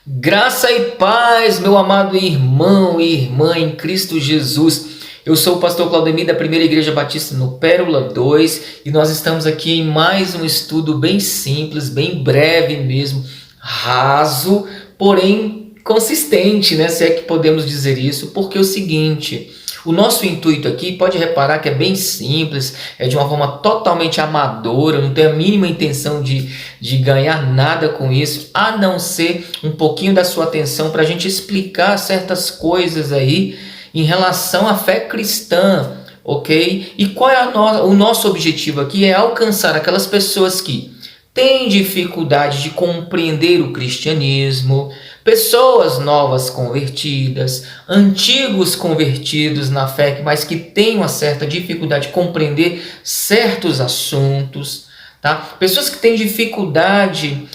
Graça e paz, meu amado irmão e irmã em Cristo Jesus. Eu sou o pastor Claudemir da Primeira Igreja Batista no Pérola 2 e nós estamos aqui em mais um estudo bem simples, bem breve mesmo, raso, porém consistente, né? Se é que podemos dizer isso, porque é o seguinte: o nosso intuito aqui, pode reparar que é bem simples, é de uma forma totalmente amadora, não tenho a mínima intenção de ganhar nada com isso, a não ser um pouquinho da sua atenção para a gente explicar certas coisas aí em relação à fé cristã, ok? E qual é o nosso objetivo aqui? É alcançar aquelas pessoas que têm dificuldade de compreender o cristianismo, pessoas novas convertidas, antigos convertidos na fé, mas que têm uma certa dificuldade de compreender certos assuntos, tá? Pessoas que têm dificuldade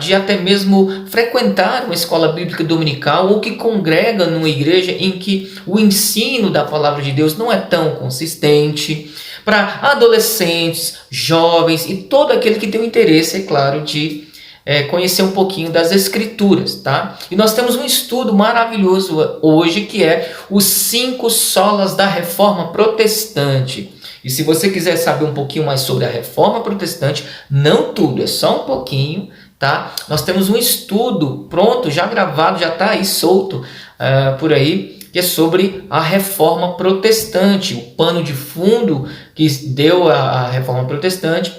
de até mesmo frequentar uma escola bíblica dominical ou que congregam numa igreja em que o ensino da palavra de Deus não é tão consistente, para adolescentes, jovens e todo aquele que tem o interesse, é claro, de conhecer um pouquinho das Escrituras, tá? E nós temos um estudo maravilhoso hoje que é os 5 solas da Reforma Protestante. E se você quiser saber um pouquinho mais sobre a Reforma Protestante, não tudo, é só um pouquinho, tá? Nós temos um estudo pronto, já gravado, já está aí solto por aí, que é sobre a Reforma Protestante, o pano de fundo que deu a Reforma Protestante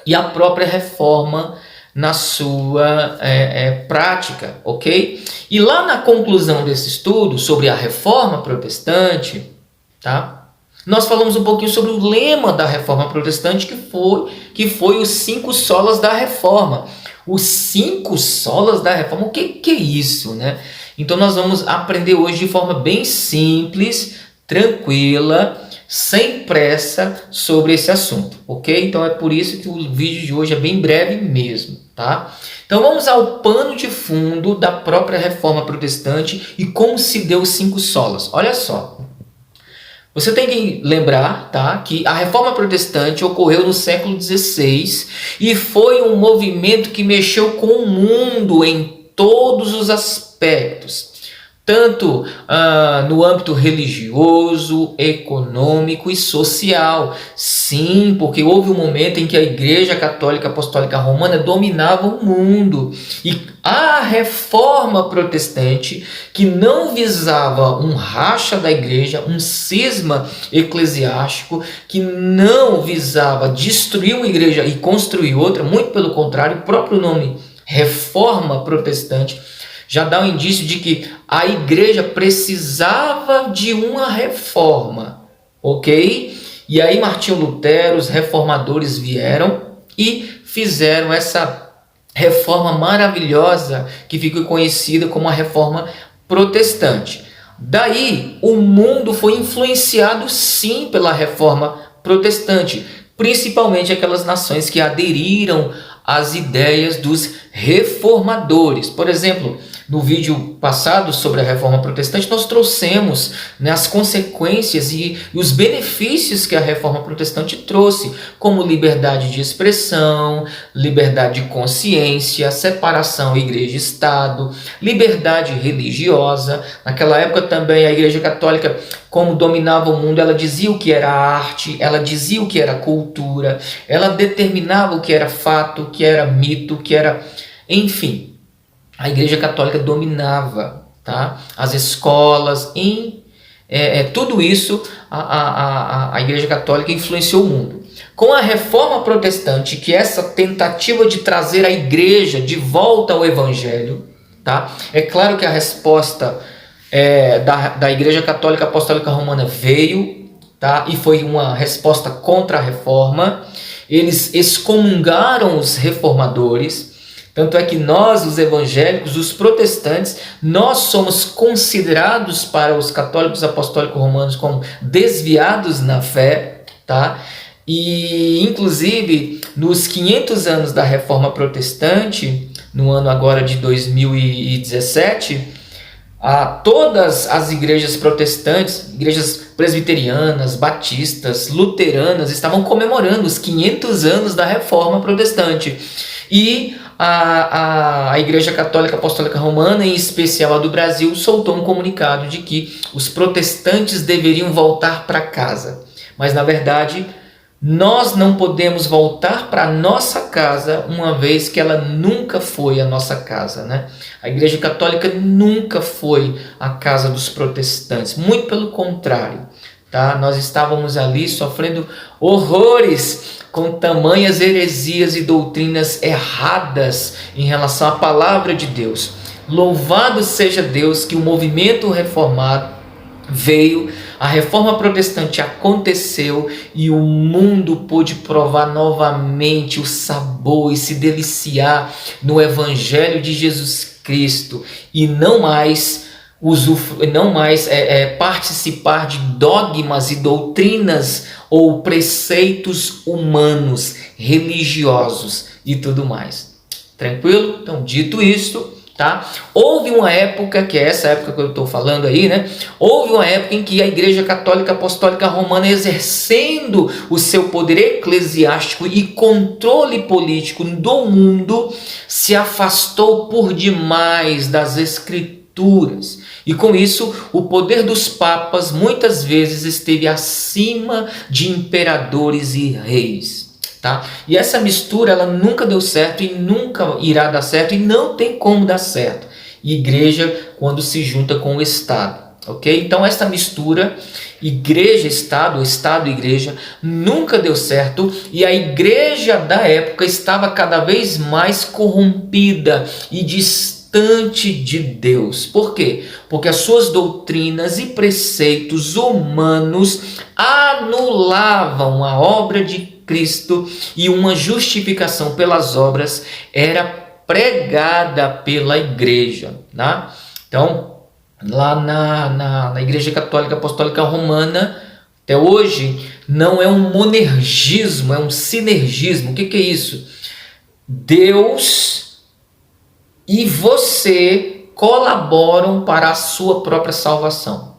e a própria Reforma na sua prática, ok? E lá na conclusão desse estudo sobre a Reforma Protestante, tá? Nós falamos um pouquinho sobre o lema da Reforma Protestante, que foi os 5 solas da Reforma. Os 5 solas da Reforma, o que é isso, né? Então nós vamos aprender hoje de forma bem simples, tranquila, sem pressa sobre esse assunto, ok? Então é por isso que o vídeo de hoje é bem breve mesmo, tá? Então vamos ao pano de fundo da própria Reforma Protestante e como se deu os 5 solas. Olha só, você tem que lembrar, tá, que a Reforma Protestante ocorreu no século XVI e foi um movimento que mexeu com o mundo em todos os aspectos, tanto no âmbito religioso, econômico e social. Sim, porque houve um momento em que a Igreja Católica Apostólica Romana dominava o mundo. E a Reforma Protestante, que não visava um racha da igreja, um cisma eclesiástico, que não visava destruir uma igreja e construir outra, muito pelo contrário, o próprio nome Reforma Protestante já dá um indício de que a igreja precisava de uma reforma, ok? E aí Martinho Lutero, os reformadores vieram e fizeram essa reforma maravilhosa que ficou conhecida como a Reforma Protestante. Daí o mundo foi influenciado sim pela Reforma Protestante, principalmente aquelas nações que aderiram às ideias dos reformadores. Por exemplo, no vídeo passado sobre a Reforma Protestante, nós trouxemos, né, as consequências e os benefícios que a Reforma Protestante trouxe, como liberdade de expressão, liberdade de consciência, separação igreja-estado, liberdade religiosa. Naquela época também a Igreja Católica, como dominava o mundo, ela dizia o que era arte, ela dizia o que era cultura, ela determinava o que era fato, o que era mito, o que era... Enfim, a Igreja Católica dominava, tá? As escolas, tudo isso a Igreja Católica influenciou o mundo. Com a Reforma Protestante, que é essa tentativa de trazer a Igreja de volta ao Evangelho, tá? É claro que a resposta da Igreja Católica Apostólica Romana veio, tá? E foi uma resposta contra a Reforma. Eles excomungaram os reformadores. Tanto é que nós, os evangélicos, os protestantes, nós somos considerados para os católicos apostólicos romanos como desviados na fé, tá? E, inclusive, nos 500 anos da Reforma Protestante, no ano agora de 2017, todas as igrejas protestantes, igrejas presbiterianas, batistas, luteranas, estavam comemorando os 500 anos da Reforma Protestante. E a Igreja Católica Apostólica Romana, em especial a do Brasil, soltou um comunicado de que os protestantes deveriam voltar para casa. Mas, na verdade, nós não podemos voltar para a nossa casa, uma vez que ela nunca foi a nossa casa, né? A Igreja Católica nunca foi a casa dos protestantes, muito pelo contrário, tá? Nós estávamos ali sofrendo horrores com tamanhas heresias e doutrinas erradas em relação à palavra de Deus. Louvado seja Deus que o movimento reformado veio, a reforma protestante aconteceu e o mundo pôde provar novamente o sabor e se deliciar no Evangelho de Jesus Cristo e não mais participar de dogmas e doutrinas ou preceitos humanos, religiosos e tudo mais. Tranquilo? Então, dito isto, tá? Houve uma época, que é essa época que eu estou falando aí, né? Houve uma época em que a Igreja Católica Apostólica Romana, exercendo o seu poder eclesiástico e controle político do mundo, se afastou por demais das Escrituras. E com isso, o poder dos papas muitas vezes esteve acima de imperadores e reis. Tá? E essa mistura ela nunca deu certo e nunca irá dar certo e não tem como dar certo. Igreja quando se junta com o Estado, ok? Então essa mistura igreja-estado, Estado-igreja, nunca deu certo e a igreja da época estava cada vez mais corrompida e distante de Deus. Por quê? Porque as suas doutrinas e preceitos humanos anulavam a obra de Cristo e uma justificação pelas obras era pregada pela igreja, né? Então, lá na Igreja Católica Apostólica Romana, até hoje, não é um monergismo, é um sinergismo. O que é isso? Deus e você colaboram para a sua própria salvação.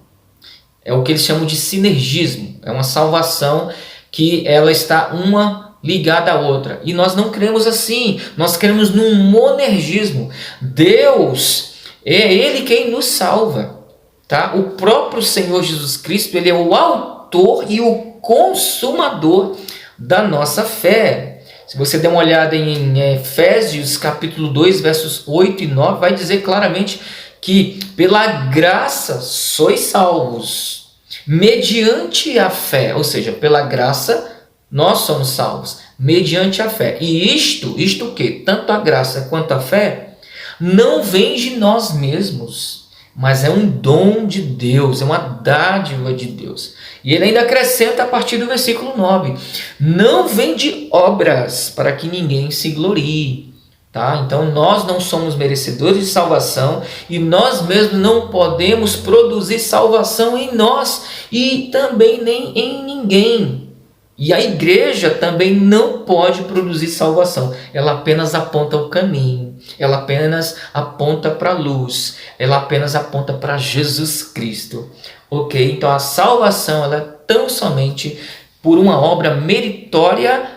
É o que eles chamam de sinergismo, é uma salvação que ela está uma ligada à outra. E nós não cremos assim, nós cremos num monergismo. Deus é Ele quem nos salva. Tá? O próprio Senhor Jesus Cristo, Ele é o autor e o consumador da nossa fé. Se você der uma olhada em Efésios capítulo 2, versos 8 e 9, vai dizer claramente que pela graça sois salvos, mediante a fé, ou seja, pela graça nós somos salvos, mediante a fé. E isto o quê? Tanto a graça quanto a fé não vem de nós mesmos, mas é um dom de Deus, é uma dádiva de Deus. E ele ainda acrescenta a partir do versículo 9, não vem de obras para que ninguém se glorie. Tá? Então nós não somos merecedores de salvação e nós mesmos não podemos produzir salvação em nós e também nem em ninguém. E a igreja também não pode produzir salvação. Ela apenas aponta o caminho, ela apenas aponta para a luz, ela apenas aponta para Jesus Cristo. Ok? Então a salvação ela é tão somente por uma obra meritória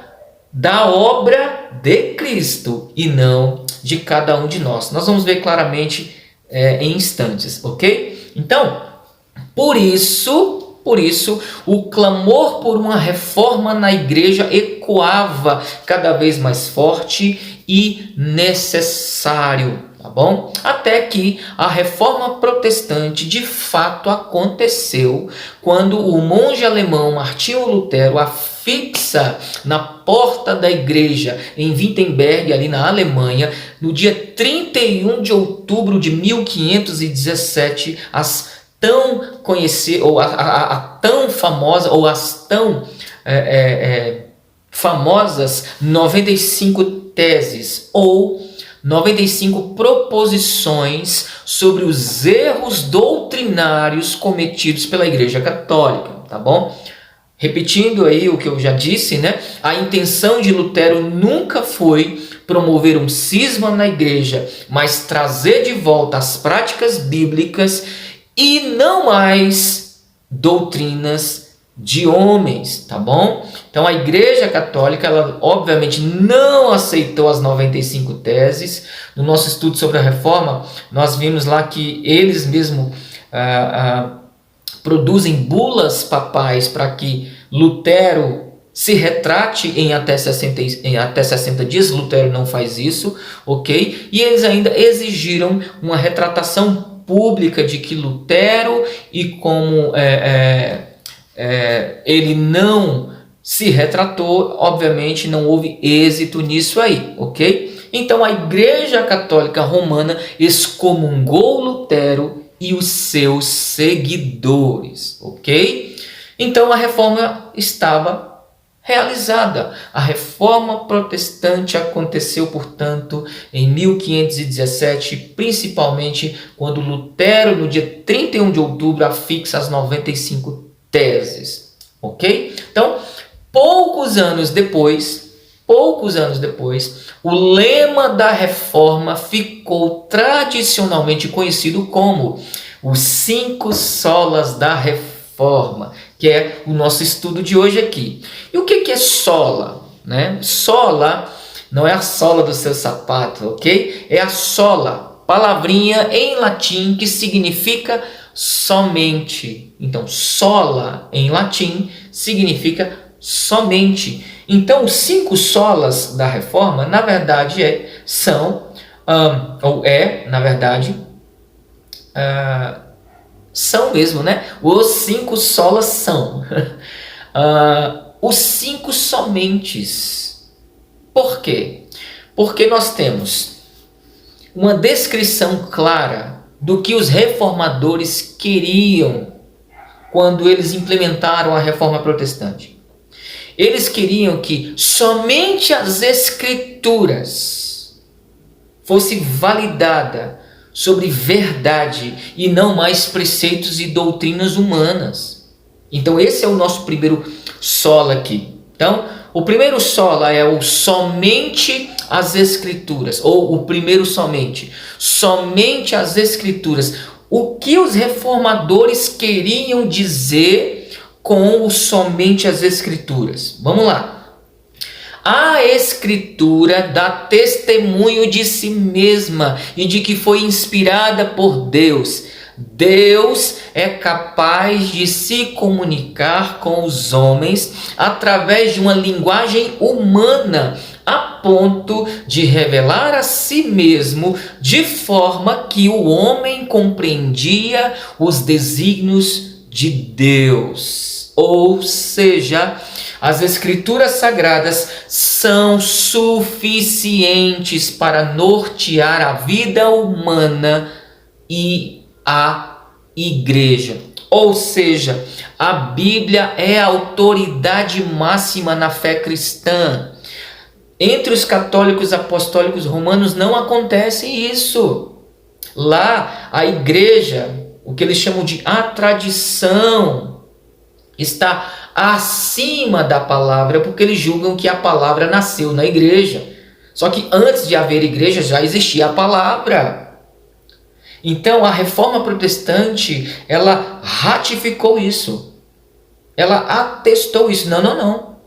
da obra de Cristo e não de cada um de nós. Nós vamos ver claramente em instantes, ok? Então, por isso, o clamor por uma reforma na igreja ecoava cada vez mais forte e necessário, tá bom? Até que a reforma protestante de fato aconteceu quando o monge alemão Martinho Lutero afixa na porta da igreja em Wittenberg, ali na Alemanha, no dia 31 de outubro de 1517, as tão conhecidas, ou a tão famosa, ou as tão famosas 95 teses, ou 95 proposições sobre os erros doutrinários cometidos pela Igreja Católica, tá bom? Repetindo aí o que eu já disse, né? A intenção de Lutero nunca foi promover um cisma na igreja, mas trazer de volta as práticas bíblicas e não mais doutrinas de homens, tá bom? Então a Igreja Católica, ela obviamente não aceitou as 95 teses. No nosso estudo sobre a Reforma, nós vimos lá que eles mesmos produzem bulas papais para que Lutero se retrate em até 60 dias. Lutero não faz isso, ok? E eles ainda exigiram uma retratação pública de que Lutero, e como ele não se retratou, obviamente não houve êxito nisso aí, ok? Então a Igreja Católica Romana excomungou Lutero e os seus seguidores, ok? Então a reforma estava realizada. A reforma protestante aconteceu, portanto, em 1517, principalmente quando Lutero, no dia 31 de outubro, afixa as 95 teses, ok? Então, poucos anos depois, o lema da reforma ficou tradicionalmente conhecido como os 5 solas da reforma, que é o nosso estudo de hoje aqui. E o que é sola? Né? Sola não é a sola do seu sapato, ok? É a sola, palavrinha em latim que significa somente. Então, sola em latim significa somente. Então, os 5 solas da reforma, na verdade, são mesmo, né? Os 5 solas são os 5 somentes. Por quê? Porque nós temos uma descrição clara do que os reformadores queriam quando eles implementaram a reforma protestante. Eles queriam que somente as Escrituras fosse validada sobre verdade e não mais preceitos e doutrinas humanas. Então esse é o nosso primeiro sola aqui. Então, o primeiro sola é o somente as Escrituras, ou o primeiro somente as Escrituras. O que os reformadores queriam dizer com o somente as Escrituras? Vamos lá. A Escritura dá testemunho de si mesma e de que foi inspirada por Deus. Deus é capaz de se comunicar com os homens através de uma linguagem humana, a ponto de revelar a si mesmo de forma que o homem compreendia os desígnios de Deus. Ou seja, as Escrituras Sagradas são suficientes para nortear a vida humana e a Igreja. Ou seja, a Bíblia é a autoridade máxima na fé cristã. Entre os católicos apostólicos romanos não acontece isso. Lá, a Igreja, o que eles chamam de a tradição, está acima da palavra, porque eles julgam que a palavra nasceu na igreja. Só que antes de haver igreja já existia a palavra. Então a reforma protestante, ela ratificou isso. Ela atestou isso. Não.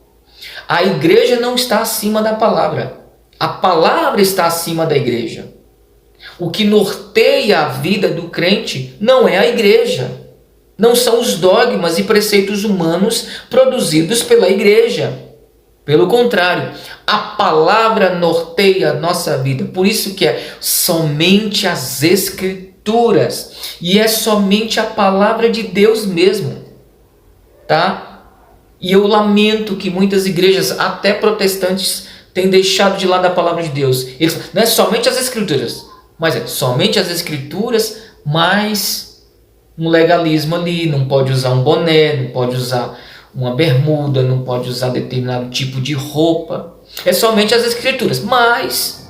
A igreja não está acima da palavra. A palavra está acima da igreja. O que norteia a vida do crente não é a igreja. Não são os dogmas e preceitos humanos produzidos pela igreja. Pelo contrário, a palavra norteia a nossa vida. Por isso que é somente as Escrituras. E é somente a palavra de Deus mesmo. Tá? E eu lamento que muitas igrejas, até protestantes, têm deixado de lado a palavra de Deus. Eles, não é somente as Escrituras, mas é somente as Escrituras, mas um legalismo ali, não pode usar um boné, não pode usar uma bermuda, não pode usar determinado tipo de roupa. É somente as Escrituras, mas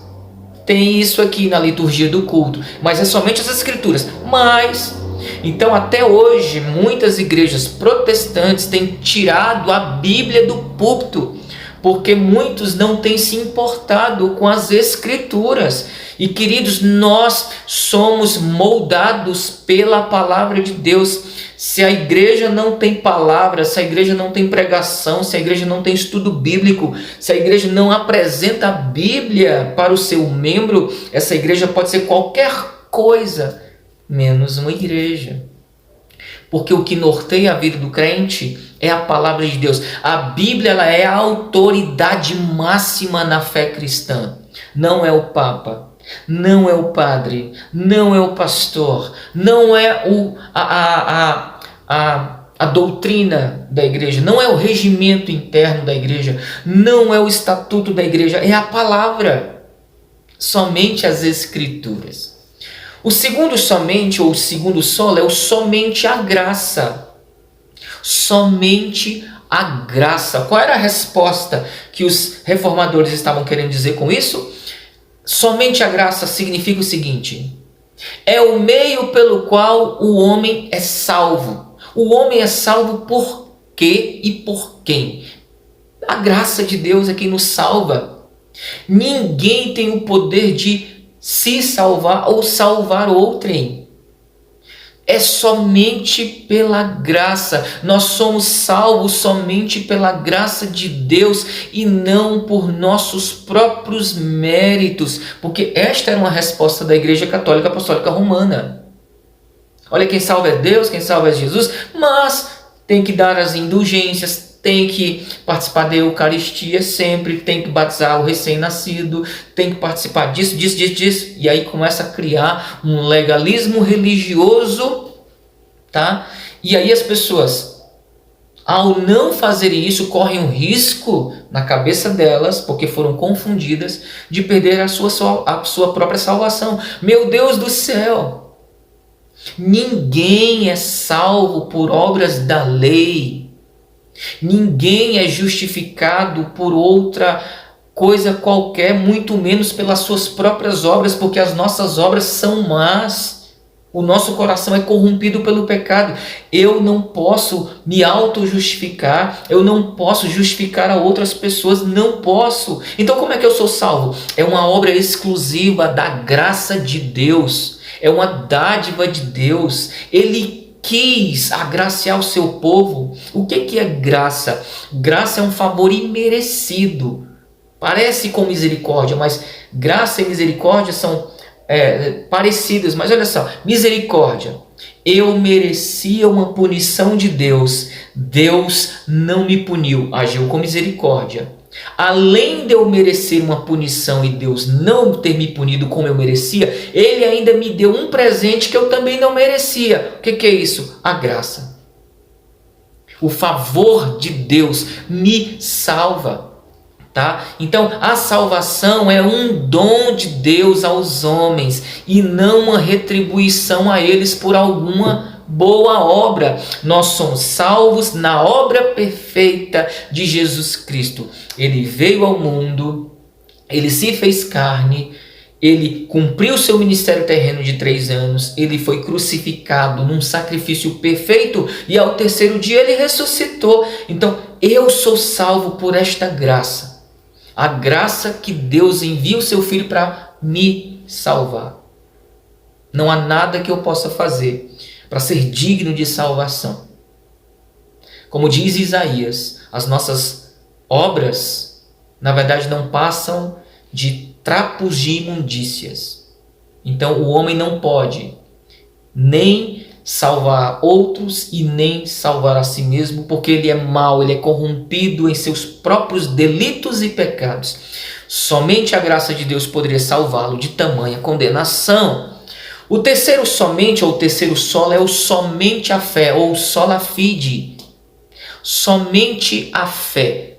tem isso aqui na liturgia do culto, mas é somente as Escrituras, mas... Então até hoje muitas igrejas protestantes têm tirado a Bíblia do púlpito, porque muitos não têm se importado com as Escrituras. E queridos, nós somos moldados pela palavra de Deus. Se a igreja não tem palavra, se a igreja não tem pregação, se a igreja não tem estudo bíblico, se a igreja não apresenta a Bíblia para o seu membro, essa igreja pode ser qualquer coisa, menos uma igreja. Porque o que norteia a vida do crente é a palavra de Deus. A Bíblia, ela é a autoridade máxima na fé cristã. Não é o Papa, não é o padre, não é o pastor, não é a doutrina da igreja, não é o regimento interno da igreja, não é o estatuto da igreja, é a palavra. Somente as Escrituras. O segundo somente, ou o segundo solo, é o somente a graça. Somente a graça. Qual era a resposta que os reformadores estavam querendo dizer com isso? Somente a graça significa o seguinte: é o meio pelo qual o homem é salvo. O homem é salvo por quê e por quem? A graça de Deus é quem nos salva. Ninguém tem o poder de se salvar ou salvar outrem. É somente pela graça. Nós somos salvos somente pela graça de Deus e não por nossos próprios méritos, porque esta era uma resposta da Igreja Católica Apostólica Romana. Olha, quem salva é Deus, quem salva é Jesus, mas tem que dar as indulgências, tem que participar da Eucaristia sempre, tem que batizar o recém-nascido, tem que participar disso. E aí começa a criar um legalismo religioso, tá? E aí as pessoas, ao não fazerem isso, correm um risco na cabeça delas, porque foram confundidas, de perder a sua própria salvação. Meu Deus do céu! Ninguém é salvo por obras da lei. Ninguém é justificado por outra coisa qualquer, muito menos pelas suas próprias obras, porque as nossas obras são más. O nosso coração é corrompido pelo pecado. Eu não posso me auto-justificar, eu não posso justificar a outras pessoas, não posso. Então como é que eu sou salvo? É uma obra exclusiva da graça de Deus, é uma dádiva de Deus. Ele quis agraciar o seu povo. O que é graça? Graça é um favor imerecido. Parece com misericórdia, mas graça e misericórdia são parecidas. Mas olha só, misericórdia. Eu merecia uma punição de Deus. Deus não me puniu, agiu com misericórdia. Além de eu merecer uma punição e Deus não ter me punido como eu merecia, Ele ainda me deu um presente que eu também não merecia. O que é isso? A graça. O favor de Deus me salva. Tá? Então a salvação é um dom de Deus aos homens e não uma retribuição a eles por alguma boa obra. Nós somos salvos na obra perfeita de Jesus Cristo. Ele veio ao mundo, ele se fez carne, ele cumpriu seu ministério terreno de 3 anos, ele foi crucificado num sacrifício perfeito e ao terceiro dia ele ressuscitou. Então eu sou salvo por esta graça. A graça que Deus envia o seu Filho para me salvar. Não há nada que eu possa fazer para ser digno de salvação. Como diz Isaías, as nossas obras, na verdade, não passam de trapos de imundícias. Então, o homem não pode nem salvar outros e nem salvar a si mesmo, porque ele é mau, ele é corrompido em seus próprios delitos e pecados. Somente a graça de Deus poderia salvá-lo de tamanha condenação. O terceiro somente, ou o terceiro solo, é o somente a fé, ou sola fide. Somente a fé.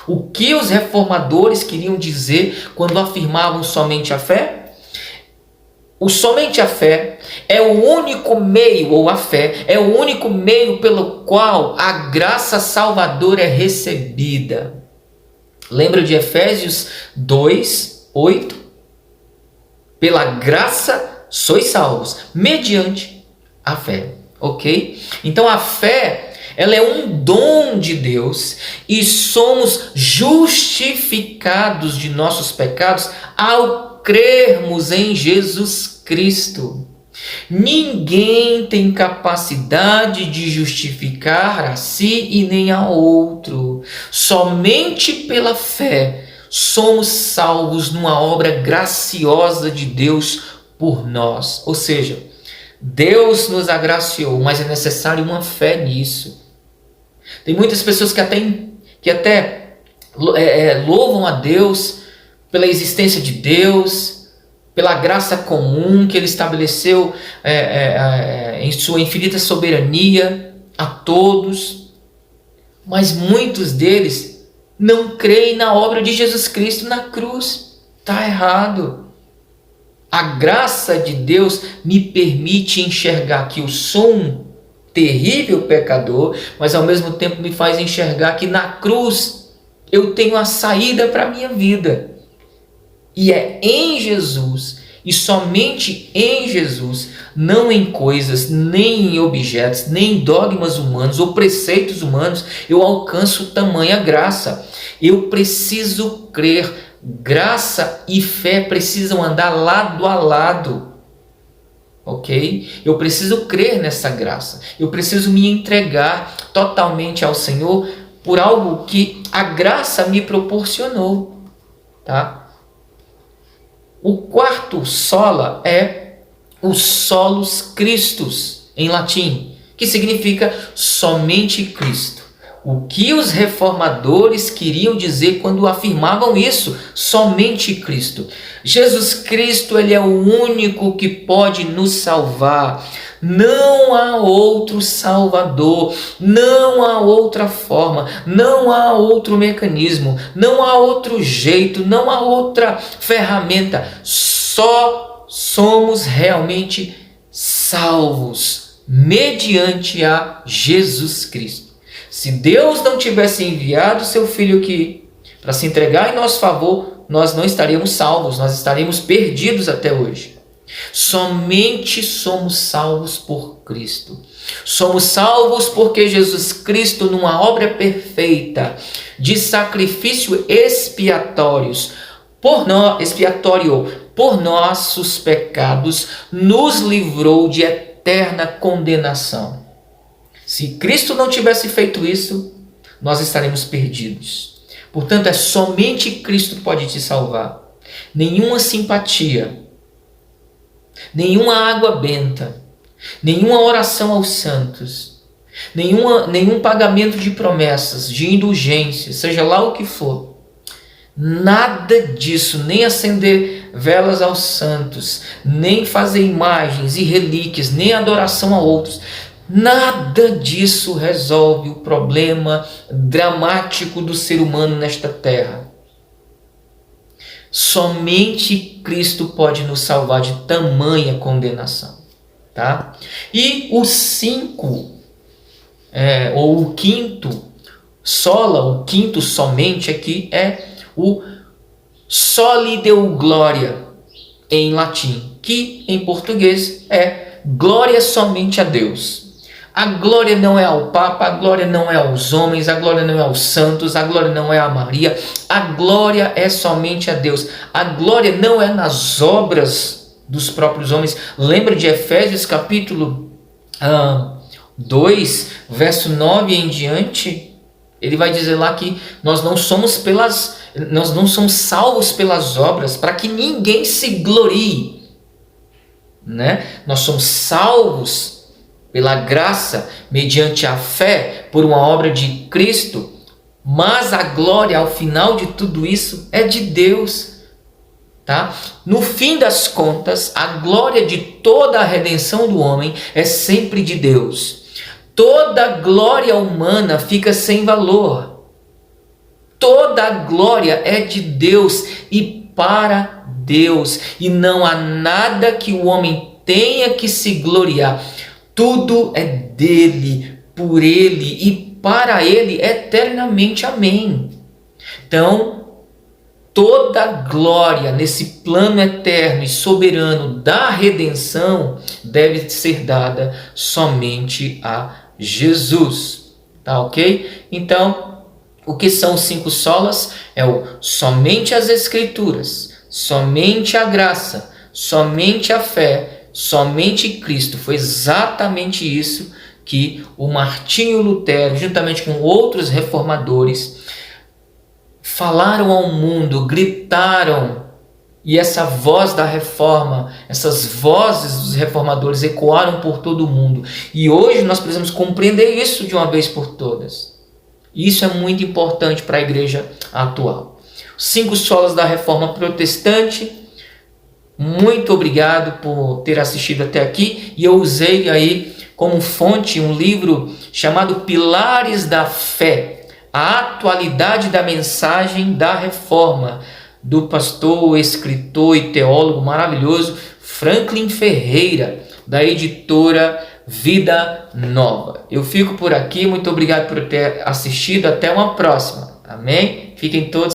O que os reformadores queriam dizer quando afirmavam somente a fé? O somente a fé é o único meio, ou a fé é o único meio pelo qual a graça salvadora é recebida. Lembra de Efésios 2, 8? Pela graça sois salvos, mediante a fé. Ok? Então a fé ela é um dom de Deus e somos justificados de nossos pecados ao crermos em Jesus Cristo. Ninguém tem capacidade de justificar a si e nem a outro. Somente pela fé somos salvos numa obra graciosa de Deus por nós. Ou seja, Deus nos agraciou, mas é necessário uma fé nisso. Tem muitas pessoas que até louvam a Deus pela existência de Deus, pela graça comum que Ele estabeleceu em sua infinita soberania a todos, mas muitos deles não creem na obra de Jesus Cristo na cruz. Está errado. A graça de Deus me permite enxergar que eu sou um terrível pecador, mas ao mesmo tempo me faz enxergar que na cruz eu tenho a saída para a minha vida. E é em Jesus, e somente em Jesus, não em coisas, nem em objetos, nem em dogmas humanos ou preceitos humanos, eu alcanço tamanha graça. Eu preciso crer. Graça e fé precisam andar lado a lado, ok? Eu preciso crer nessa graça, eu preciso me entregar totalmente ao Senhor por algo que a graça me proporcionou, tá? O quarto sola é o solus Christus, em latim, que significa somente Cristo. O que os reformadores queriam dizer quando afirmavam isso? Somente Cristo. Jesus Cristo, Ele é o único que pode nos salvar. Não há outro Salvador, não há outra forma, não há outro mecanismo, não há outro jeito, não há outra ferramenta. Só somos realmente salvos mediante a Jesus Cristo. Se Deus não tivesse enviado seu Filho aqui para se entregar em nosso favor, nós não estaríamos salvos, nós estaríamos perdidos até hoje. Somente somos salvos por Cristo. Somos salvos porque Jesus Cristo, numa obra perfeita de sacrifício expiatório por nossos pecados, nos livrou de eterna condenação. Se Cristo não tivesse feito isso, nós estaremos perdidos. Portanto, é somente Cristo que pode te salvar. Nenhuma simpatia, nenhuma água benta, nenhuma oração aos santos, nenhum pagamento de promessas, de indulgência, seja lá o que for. Nada disso, nem acender velas aos santos, nem fazer imagens e relíquias, nem adoração a outros. Nada disso resolve o problema dramático do ser humano nesta terra. Somente Cristo pode nos salvar de tamanha condenação, tá? E o 5, ou o quinto, sola, o quinto somente aqui é o soli deo gloria em latim, que em português é glória somente a Deus. A glória não é ao Papa, a glória não é aos homens, a glória não é aos santos, a glória não é a Maria, a glória é somente a Deus. A glória não é nas obras dos próprios homens. Lembra de Efésios capítulo 2, verso 9 em diante? Ele vai dizer lá que nós não somos salvos pelas obras, para que ninguém se glorie, né? Nós somos salvos pela graça, mediante a fé, por uma obra de Cristo, mas a glória ao final de tudo isso é de Deus, tá? No fim das contas, a glória de toda a redenção do homem é sempre de Deus. Toda glória humana fica sem valor. Toda glória é de Deus e para Deus, e não há nada que o homem tenha que se gloriar. Tudo é dele, por ele e para ele eternamente. Amém. Então, toda glória nesse plano eterno e soberano da redenção deve ser dada somente a Jesus. tá ok? Então, o que são os 5 solas? É o somente as Escrituras, somente a graça, somente a fé, somente Cristo. Foi exatamente isso que o Martinho Lutero, juntamente com outros reformadores, falaram ao mundo, gritaram, e essa voz da reforma, essas vozes dos reformadores ecoaram por todo o mundo. E hoje nós precisamos compreender isso de uma vez por todas. Isso é muito importante para a igreja atual. 5 solas da reforma protestante. Muito obrigado por ter assistido até aqui. E eu usei aí como fonte um livro chamado Pilares da Fé, a atualidade da mensagem da reforma, do pastor, escritor e teólogo maravilhoso Franklin Ferreira, da editora Vida Nova. Eu fico por aqui, muito obrigado por ter assistido, até uma próxima. Amém? Fiquem todos